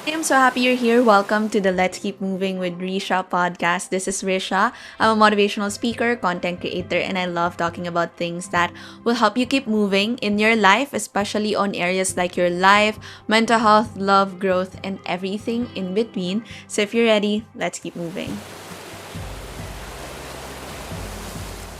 I am so happy you're here. Welcome to the Let's Keep Moving with Risha podcast. This is Risha. I'm a motivational speaker, content creator, and I love talking about things that will help you keep moving in your life, especially on areas like your life, mental health, love, growth, and everything in between. So if you're ready, let's keep moving.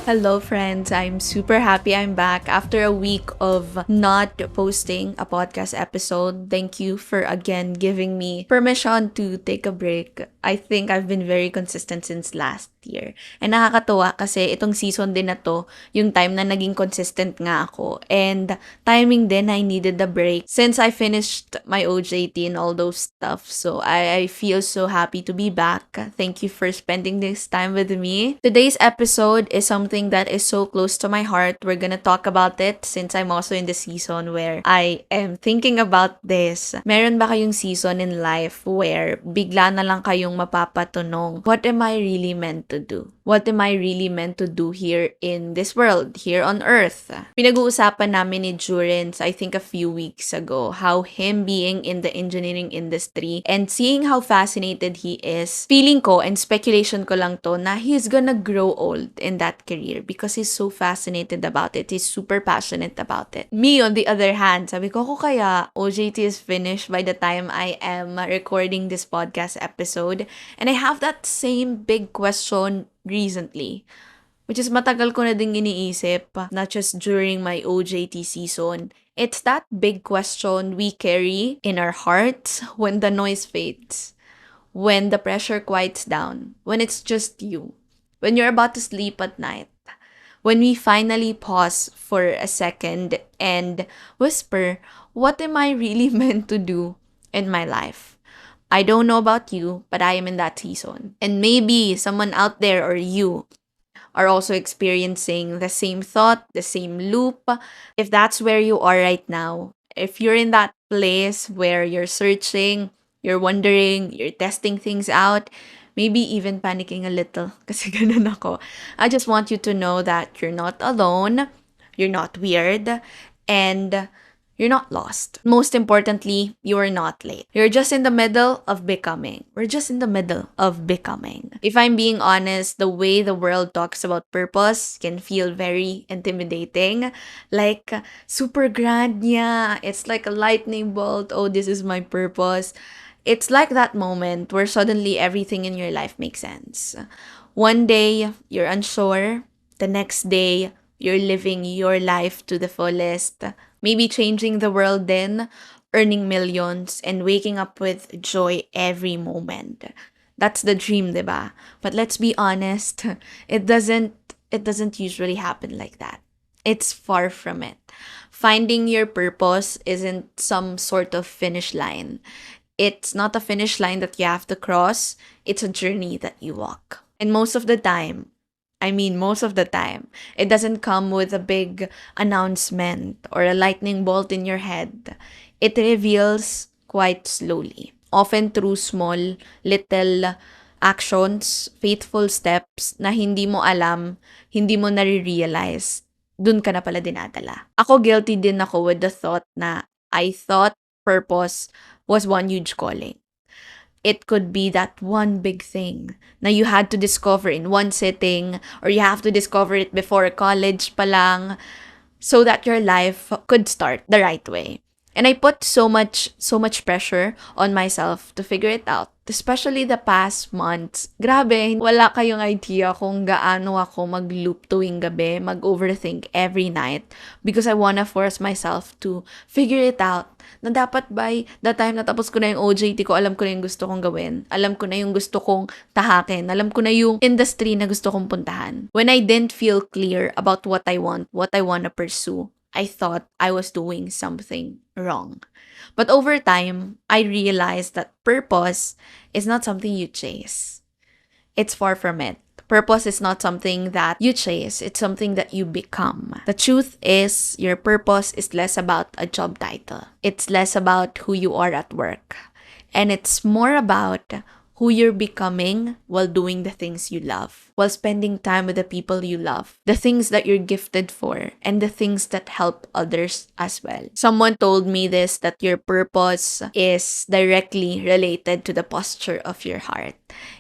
Hello, friends. I'm super happy I'm back after a week of not posting a podcast episode. Thank you for again giving me permission to take a break. I think I've been very consistent since last year. And nakakatuwa kasi itong season din na to, yung time na naging consistent nga ako. And timing din, I needed the break since I finished my OJT and all those stuff. So I feel so happy to be back. Thank you for spending this time with me. Today's episode is something that is so close to my heart. We're gonna talk about it since I'm also in the season where I am thinking about this. Meron ba kayong season in life where bigla na lang kayong mapapatunong, what am I really meant to do? What am I really meant to do here in this world, here on earth? Pinag-uusapan namin ni Jurens, I think a few weeks ago, how him being in the engineering industry and seeing how fascinated he is, feeling ko and speculation ko lang to na he's gonna grow old in that career because he's so fascinated about it. He's super passionate about it. Me, on the other hand, sabi ko, kaya OJT is finished by the time I am recording this podcast episode. And I have that same big question recently, which is matagal ko na ding iniisip, not just during my OJT season. It's that big question we carry in our hearts when the noise fades, when the pressure quiets down, when it's just you, when you're about to sleep at night, when we finally pause for a second and whisper, what am I really meant to do in my life? I don't know about you, but I am in that season. And maybe someone out there or you are also experiencing the same thought, the same loop. If that's where you are right now, if you're in that place where you're searching, you're wondering, you're testing things out, maybe even panicking a little, kasi ganun ako. I just want you to know that you're not alone, you're not weird, and you're not lost. Most importantly, you are not late. You're just in the middle of becoming. We're just in the middle of becoming. If I'm being honest, the way the world talks about purpose can feel very intimidating. Like, super grand niya. It's like a lightning bolt. Oh, this is my purpose. It's like that moment where suddenly everything in your life makes sense. One day, you're unsure. The next day, you're living your life to the fullest. Maybe changing the world then, earning millions, and waking up with joy every moment. That's the dream, diba? But let's be honest, it doesn't usually happen like that. It's far from it. Finding your purpose isn't some sort of finish line. It's not a finish line that you have to cross. It's a journey that you walk. And most of the time, it doesn't come with a big announcement or a lightning bolt in your head. It reveals quite slowly, often through small, little actions, faithful steps na hindi mo alam, hindi mo nare-realize, dun ka na pala dinadala. Ako guilty din ako with the thought na I thought purpose was one huge calling. It could be that one big thing na you had to discover in one sitting or you have to discover it before college pa lang so that your life could start the right way. And I put so much pressure on myself to figure it out. Especially the past months. Grabe, wala kayong idea kung gaano ako mag-loop tuwing gabi, mag-overthink every night because I wanna force myself to figure it out na dapat by the time natapos ko na yung OJT ko, alam ko na yung gusto kong gawin. Alam ko na yung gusto kong tahakin. Alam ko na yung industry na gusto kong puntahan. When I didn't feel clear about what I want, what I wanna pursue, I thought I was doing something wrong. But over time, I realized that purpose is not something you chase. It's far from it. Purpose is not something that you chase. It's something that you become. The truth is, your purpose is less about a job title. It's less about who you are at work. And it's more about who you're becoming while doing the things you love, while spending time with the people you love, the things that you're gifted for, and the things that help others as well. Someone told me this, that your purpose is directly related to the posture of your heart.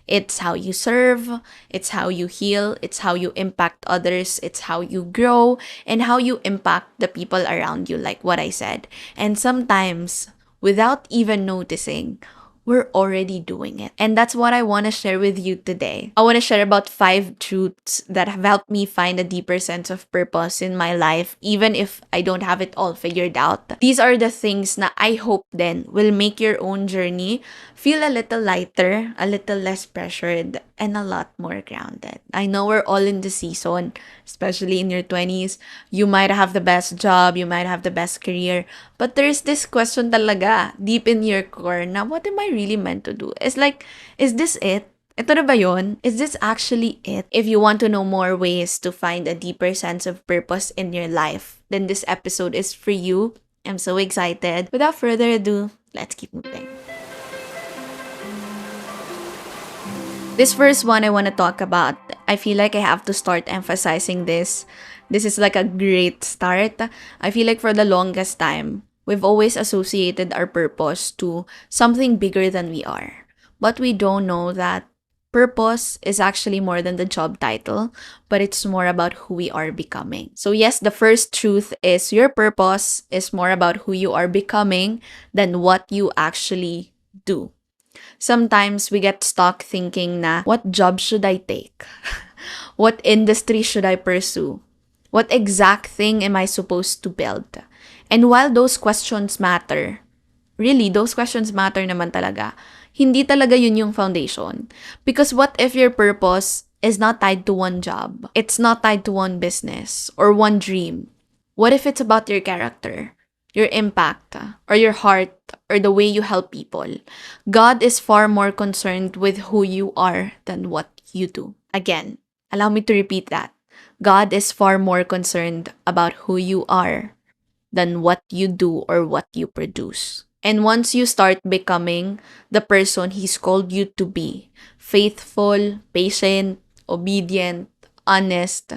It's how you serve, it's how you heal, it's how you impact others, it's how you grow, and how you impact the people around you, like what I said. And sometimes, without even noticing, we're already doing it. And that's what I want to share with you today. I want to share about 5 truths that have helped me find a deeper sense of purpose in my life, even if I don't have it all figured out. These are the things na I hope then will make your own journey feel a little lighter, a little less pressured, and a lot more grounded. I know we're all in the season, especially in your 20s. You might have the best job, you might have the best career, but there's this question talaga deep in your core na what am I really meant to do? It's like, is this it? Ito na ba yun? Is this actually it? If you want to know more ways to find a deeper sense of purpose in your life, then this episode is for you. I'm so excited. Without further ado, let's keep moving. This first one I want to talk about, I feel like I have to start emphasizing this. This is like a great start. I feel like for the longest time, we've always associated our purpose to something bigger than we are. But we don't know that purpose is actually more than the job title, but it's more about who we are becoming. So yes, the first truth is your purpose is more about who you are becoming than what you actually do. Sometimes we get stuck thinking na, what job should I take? What industry should I pursue? What exact thing am I supposed to build? And while those questions matter, really, those questions matter naman talaga, hindi talaga yun yung foundation. Because what if your purpose is not tied to one job? It's not tied to one business or one dream. What if it's about your character, your impact, or your heart, or the way you help people? God is far more concerned with who you are than what you do. Again, allow me to repeat that. God is far more concerned about who you are than what you do or what you produce. And once you start becoming the person He's called you to be, faithful, patient, obedient, honest,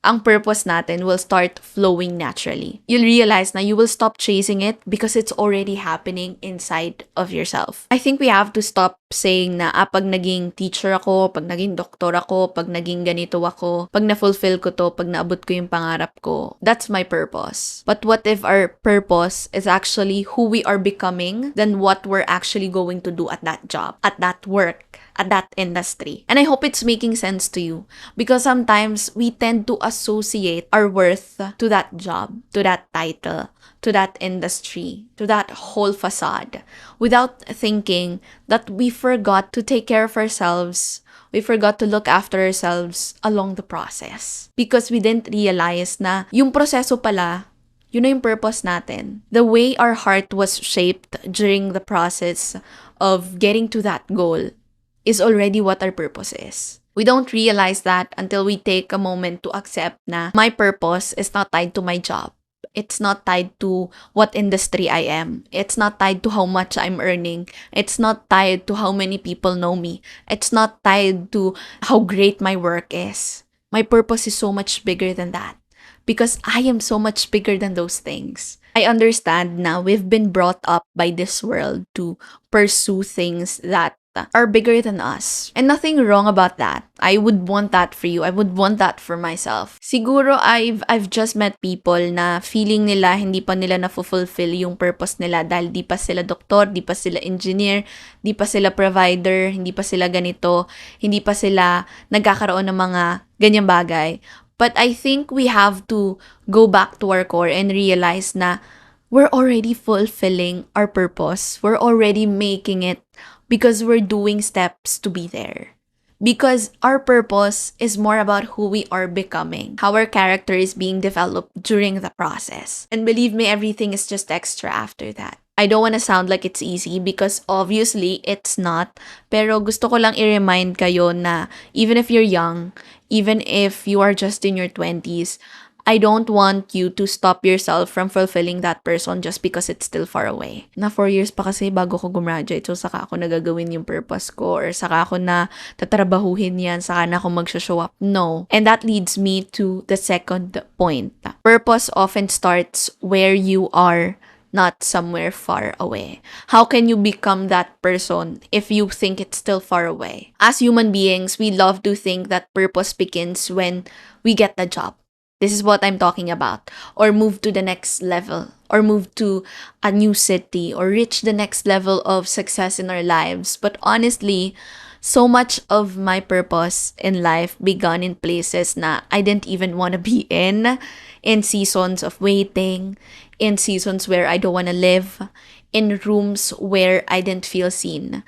ang purpose natin will start flowing naturally. You'll realize na you will stop chasing it because it's already happening inside of yourself. I think we have to stop saying na, pag naging teacher ako, pag naging doktor ako, pag naging ganito ako, pag na-fulfill ko to, pag naabot ko yung pangarap ko, that's my purpose. But what if our purpose is actually who we are becoming than what we're actually going to do at that job, at that work, at that industry? And I hope it's making sense to you, because sometimes we tend to associate our worth to that job, to that title, to that industry, to that whole facade, without thinking that we forgot to take care of ourselves. We forgot to look after ourselves along the process. Because we didn't realize na yung proseso pala, yun na yung purpose natin. The way our heart was shaped during the process of getting to that goal is already what our purpose is. We don't realize that until we take a moment to accept na my purpose is not tied to my job. It's not tied to what industry I am. It's not tied to how much I'm earning. It's not tied to how many people know me. It's not tied to how great my work is. My purpose is so much bigger than that, because I am so much bigger than those things. I understand now we've been brought up by this world to pursue things that are bigger than us. And nothing wrong about that. I would want that for you. I would want that for myself. Siguro I've just met people na feeling nila hindi pa nila na-fulfill yung purpose nila dahil di pa sila doktor, di pa sila engineer, di pa sila provider, hindi pa sila ganito, hindi pa sila nagkakaroon ng mga ganyang bagay. But I think we have to go back to our core and realize na we're already fulfilling our purpose. We're already making it because we're doing steps to be there. Because our purpose is more about who we are becoming, how our character is being developed during the process. And believe me, everything is just extra after that. I don't want to sound like it's easy because obviously it's not. Pero gusto ko lang i-remind kayo na even if you're young, even if you are just in your 20s, I don't want you to stop yourself from fulfilling that person just because it's still far away. Na 4 years pa kasi bago ko gumraduate, so saka ako nagagawin yung purpose ko or saka ako na tatrabahuhin yan, saka na ako magsho-show up. No. And that leads me to the second point. Purpose often starts where you are, not somewhere far away. How can you become that person if you think it's still far away? As human beings, we love to think that purpose begins when we get the job. This is what I'm talking about. Or move to the next level. Or move to a new city. Or reach the next level of success in our lives. But honestly, so much of my purpose in life began in places na I didn't even want to be in. In seasons of waiting. In seasons where I don't want to live. In rooms where I didn't feel seen.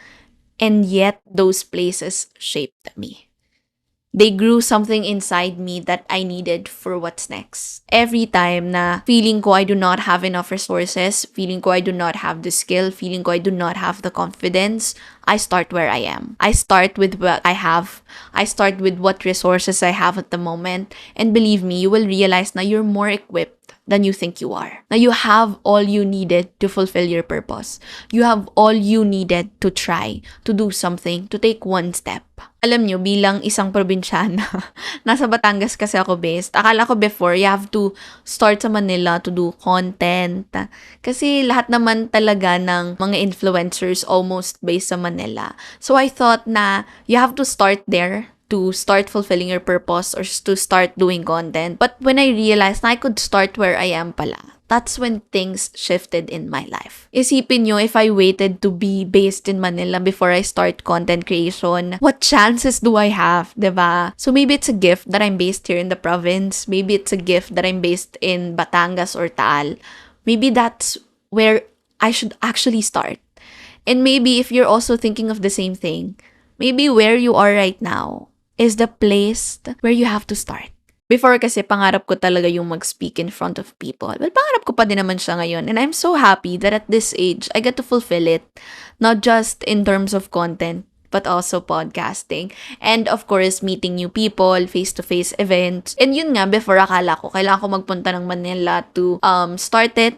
And yet, those places shaped me. They grew something inside me that I needed for what's next. Every time na feeling ko I do not have enough resources, feeling ko I do not have the skill, feeling ko I do not have the confidence, I start where I am. I start with what I have. I start with what resources I have at the moment. And believe me, you will realize na you're more equipped than you think you are. Na you have all you needed to fulfill your purpose. You have all you needed to try, to do something, to take one step. Alam nyo, bilang isang probinsyana, nasa Batangas kasi ako based. Akala ko before, you have to start sa Manila to do content. Kasi lahat naman talaga ng mga influencers almost based sa Manila. So I thought na you have to start there to start fulfilling your purpose or to start doing content. But when I realized na I could start where I am pala, that's when things shifted in my life. Isipin nyo, if I waited to be based in Manila before I start content creation, what chances do I have, diba? So maybe it's a gift that I'm based here in the province. Maybe it's a gift that I'm based in Batangas or Taal. Maybe that's where I should actually start. And maybe if you're also thinking of the same thing, maybe where you are right now is the place where you have to start. Before kasi, pangarap ko talaga yung mag-speak in front of people. Well, pangarap ko pa din naman siya ngayon. And I'm so happy that at this age, I get to fulfill it. Not just in terms of content, but also podcasting. And of course, meeting new people, face-to-face events. And yun nga, before akala ko, kailangan ko magpunta ng Manila to start it,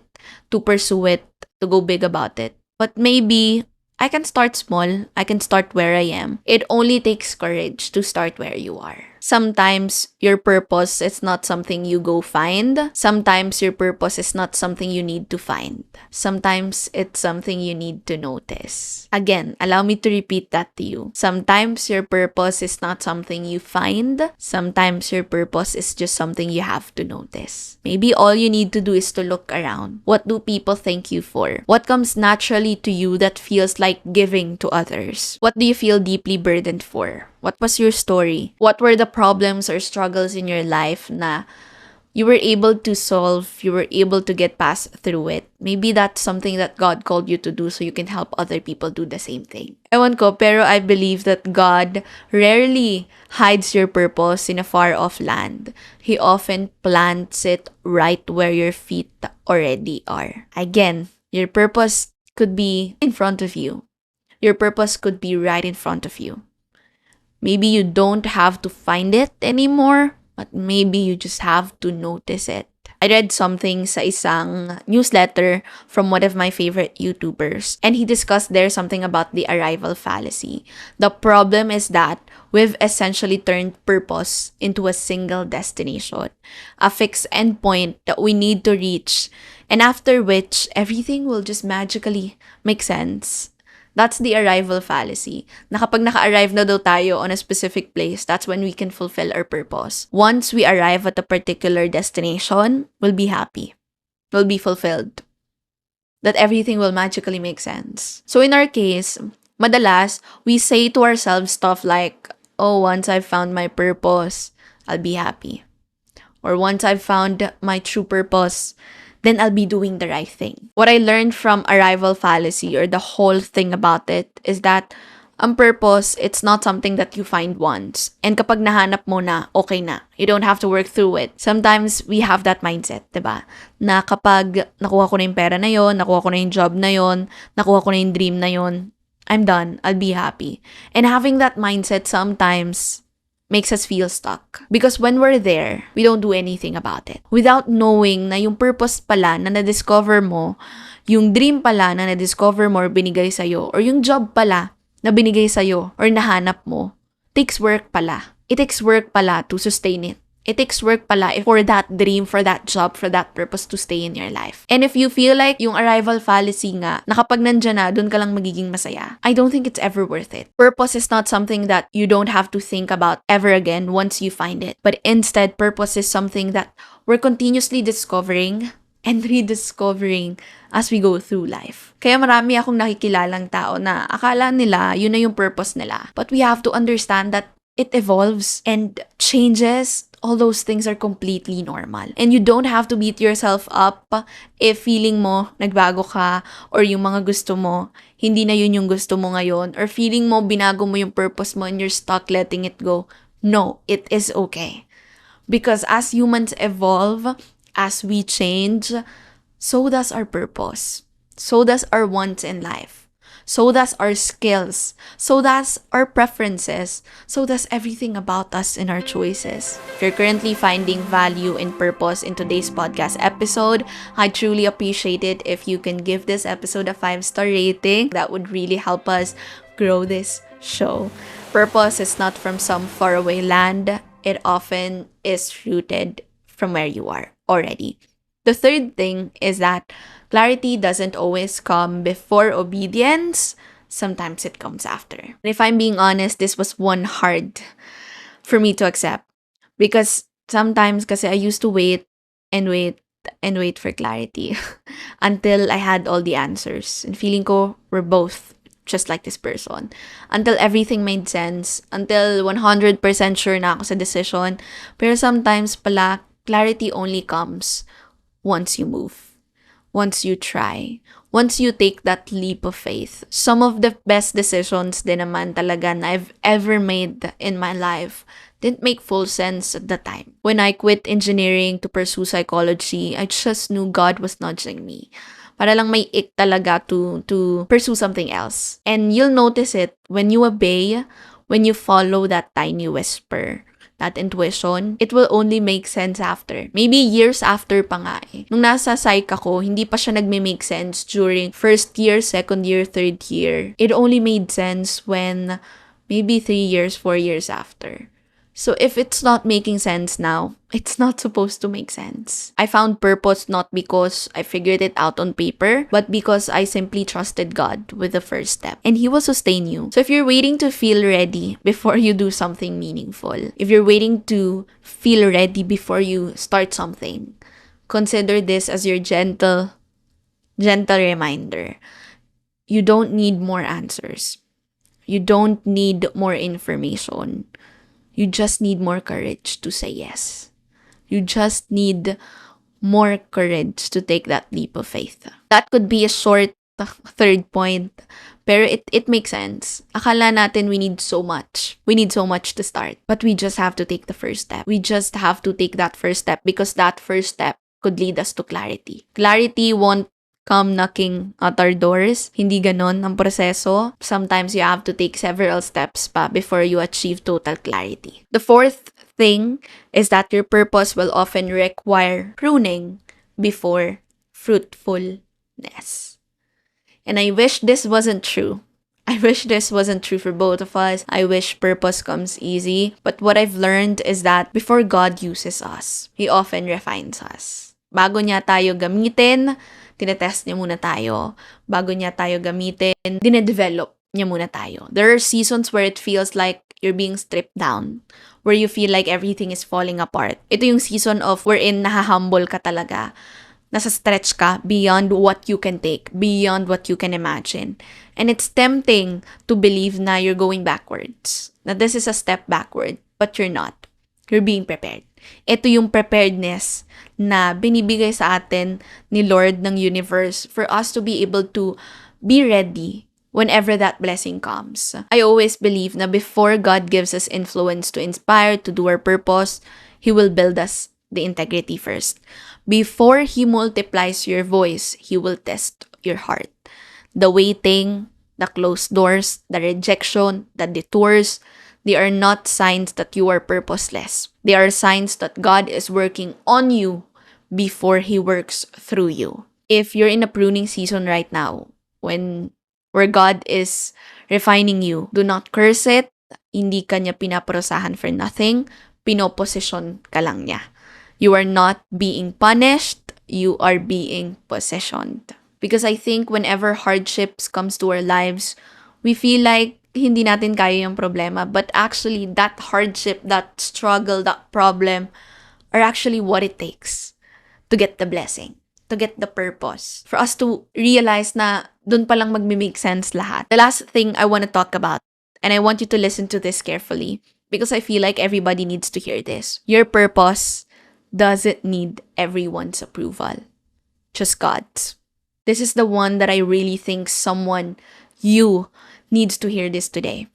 to pursue it, to go big about it. But maybe I can start small. I can start where I am. It only takes courage to start where you are. Sometimes your purpose is not something you go find. Sometimes your purpose is not something you need to find. Sometimes it's something you need to notice. Again, allow me to repeat that to you. Sometimes your purpose is not something you find. Sometimes your purpose is just something you have to notice. Maybe all you need to do is to look around. What do people thank you for? What comes naturally to you that feels like giving to others? What do you feel deeply burdened for? What was your story? What were the problems or struggles in your life na you were able to solve, you were able to get past through it? Maybe that's something that God called you to do so you can help other people do the same thing. Ewan ko, pero I believe that God rarely hides your purpose in a far-off land. He often plants it right where your feet already are. Again, your purpose could be in front of you. Your purpose could be right in front of you. Maybe you don't have to find it anymore, but maybe you just have to notice it. I read something sa isang newsletter from one of my favorite YouTubers, and he discussed there something about the arrival fallacy. The problem is that we've essentially turned purpose into a single destination, a fixed endpoint that we need to reach, and after which everything will just magically make sense. That's the arrival fallacy. Na kapag naka-arrive na daw tayo on a specific place, that's when we can fulfill our purpose. Once we arrive at a particular destination, we'll be happy. We'll be fulfilled. That everything will magically make sense. So in our case, madalas, we say to ourselves stuff like, oh, once I've found my purpose, I'll be happy. Or once I've found my true purpose, then I'll be doing the right thing. What I learned from arrival fallacy, or the whole thing about it, is that ang purpose, it's not something that you find once. And kapag nahanap mo na, okay na. You don't have to work through it. Sometimes we have that mindset, diba? Na kapag nakuha ko na yung pera na yon, nakuha ko na yung job na yon, nakuha ko na yung dream na yon, I'm done. I'll be happy. And having that mindset sometimes makes us feel stuck. Because when we're there, we don't do anything about it. Without knowing na yung purpose pala na na-discover mo, yung dream pala na na-discover mo or binigay sa'yo, or yung job pala na binigay sa'yo or nahanap mo, takes work pala. It takes work pala to sustain it. It takes work pala for that dream, for that job, for that purpose to stay in your life. And if you feel like yung arrival fallacy nga, na kapag nandyan na, dun ka lang magiging masaya, I don't think it's ever worth it. Purpose is not something that you don't have to think about ever again once you find it. But instead, purpose is something that we're continuously discovering and rediscovering as we go through life. Kaya marami akong nakikilalang tao na akala nila yun na yung purpose nila. But we have to understand that it evolves and changes. All those things are completely normal. And you don't have to beat yourself up if feeling mo nagbago ka or yung mga gusto mo, hindi na yun yung gusto mo ngayon, or feeling mo binago mo yung purpose mo and you're stuck letting it go. No, it is okay. Because as humans evolve, as we change, so does our purpose. So does our wants in life. So does our skills. So does our preferences. So does everything about us and our choices. If you're currently finding value and purpose in today's podcast episode, I truly appreciate it if you can give this episode a 5-star rating. That would really help us grow this show. Purpose is not from some faraway land. It often is rooted from where you are already. The third thing is that clarity doesn't always come before obedience. Sometimes it comes after. And if I'm being honest, this was one hard for me to accept. Because sometimes kasi I used to wait and wait and wait for clarity until I had all the answers. And feeling ko we're both just like this person. Until everything made sense. Until 100% sure na ako sa decision. Pero sometimes pala, clarity only comes once you move, once you try, once you take that leap of faith. Some of the best decisions din naman talaga na I've ever made in my life didn't make full sense at the time. When I quit engineering to pursue psychology, I just knew God was nudging me. Para lang may ick talaga to pursue something else. And you'll notice it when you obey, when you follow that tiny whisper. That intuition, it will only make sense after. Maybe years after pa nga eh. Nung nasa psych ako, hindi pa siya nagme-make sense during first year, second year, third year. It only made sense when maybe 3 years, 4 years after. So if it's not making sense now, it's not supposed to make sense. I found purpose not because I figured it out on paper, but because I simply trusted God with the first step. And He will sustain you. So if you're waiting to feel ready before you do something meaningful, if you're waiting to feel ready before you start something, consider this as your gentle reminder. You don't need more answers. You don't need more information. You just need more courage to say yes. You just need more courage to take that leap of faith. That could be a short third point, pero it makes sense. Akala natin we need so much. We need so much to start. But we just have to take the first step. We just have to take that first step because that first step could lead us to clarity. Clarity won't come knocking at our doors. Hindi ganon ang proseso. Sometimes you have to take several steps pa before you achieve total clarity. The fourth thing is that your purpose will often require pruning before fruitfulness. And I wish this wasn't true. I wish this wasn't true for both of us. I wish purpose comes easy. But what I've learned is that before God uses us, He often refines us. Bago niya tayo gamitin, tinetest niya muna tayo. Bago niya tayo gamitin, dinedevelop niya muna tayo. There are seasons where it feels like you're being stripped down, where you feel like everything is falling apart. Ito yung season of wherein nahahumble ka talaga. Nasa stretch ka beyond what you can take, beyond what you can imagine. And it's tempting to believe na you're going backwards, that this is a step backward, but you're not. You're being prepared. Ito yung preparedness na binibigay sa atin ni Lord ng universe for us to be able to be ready whenever that blessing comes. I always believe na before God gives us influence to inspire, to do our purpose, He will build us the integrity first. Before He multiplies your voice, He will test your heart. The waiting, the closed doors, the rejection, the detours, They are not signs that you are purposeless. They are signs that God is working on you before He works through you. If you're in a pruning season right now, where God is refining you, do not curse it. Hindi ka niya pinaparusahan for nothing. Pinoposisyon ka lang niya. You are not being punished. You are being positioned. Because I think whenever hardships comes to our lives, we feel like hindi natin kaya yung problema. But actually, that hardship, that struggle, that problem are actually what it takes to get the blessing, to get the purpose. For us to realize na dun palang magme-make sense lahat. The last thing I want to talk about, and I want you to listen to this carefully because I feel like everybody needs to hear this. Your purpose doesn't need everyone's approval, just God's. This is the one that I really think you needs to hear this today.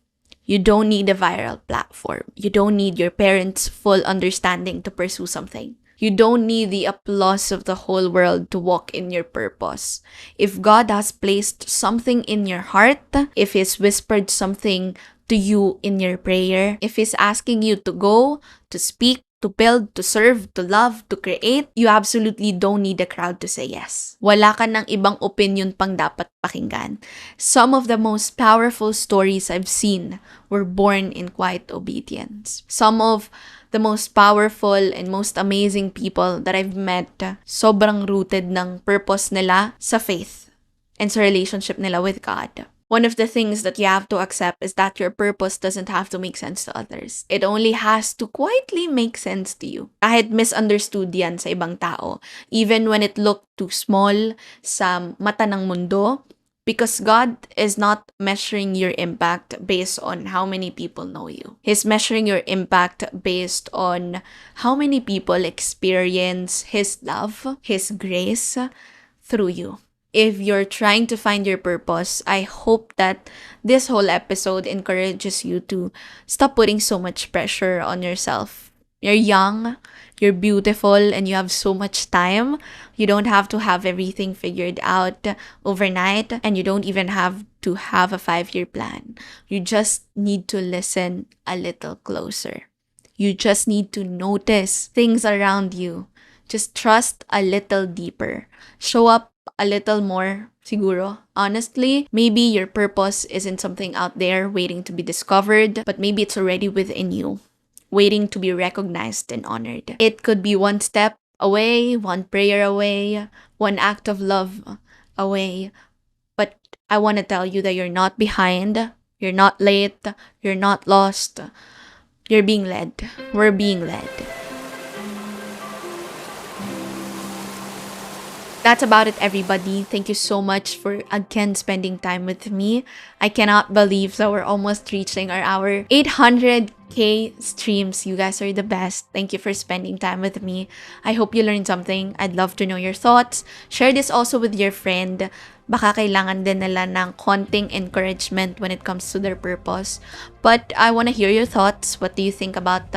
You don't need a viral platform. You don't need your parents' full understanding to pursue something. You don't need the applause of the whole world to walk in your purpose. If God has placed something in your heart, if He's whispered something to you in your prayer, if He's asking you to go, to speak, to build, to serve, to love, to create, you absolutely don't need a crowd to say yes. Wala ka ng ibang opinion pang dapat pakinggan. Some of the most powerful stories I've seen were born in quiet obedience. Some of the most powerful and most amazing people that I've met, sobrang rooted ng purpose nila sa faith and sa relationship nila with God. One of the things that you have to accept is that your purpose doesn't have to make sense to others. It only has to quietly make sense to you. Kahit misunderstood yan sa ibang tao, even when it looked too small sa mata ng mundo, because God is not measuring your impact based on how many people know you. He's measuring your impact based on how many people experience His love, His grace through you. If you're trying to find your purpose, I hope that this whole episode encourages you to stop putting so much pressure on yourself. You're young, you're beautiful, and you have so much time. You don't have to have everything figured out overnight, and you don't even have to have a 5-year plan. You just need to listen a little closer. You just need to notice things around you. Just trust a little deeper. Show up a little more, siguro. Honestly, maybe your purpose isn't something out there waiting to be discovered, but maybe it's already within you, waiting to be recognized and honored. It could be one step away, one prayer away, one act of love away. But I want to tell you that you're not behind, you're not late, you're not lost. You're being led. We're being led. That's about it, everybody. Thank you so much for again spending time with me. I cannot believe that we're almost reaching our 800K streams. You guys are the best. Thank you for spending time with me. I hope you learned something. I'd love to know your thoughts. Share this also with your friend. Baka kailangan din nila ng konting encouragement when it comes to their purpose. But I want to hear your thoughts. What do you think about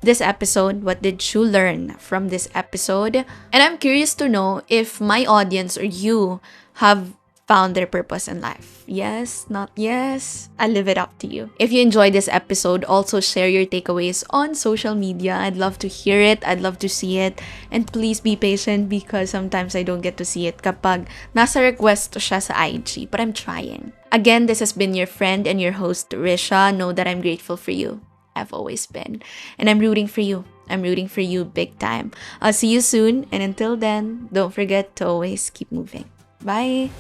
this episode? What did you learn from this episode? And I'm curious to know if my audience or you have found their purpose in life. Yes, not yes. I'll leave it up to you. If you enjoyed this episode, also share your takeaways on social media. I'd love to hear it. I'd love to see it. And please be patient because sometimes I don't get to see it kapag nasa request siya sa IG. But I'm trying. Again, this has been your friend and your host, Risha. Know that I'm grateful for you. I've always been. And I'm rooting for you. I'm rooting for you big time. I'll see you soon. And until then, don't forget to always keep moving. Bye!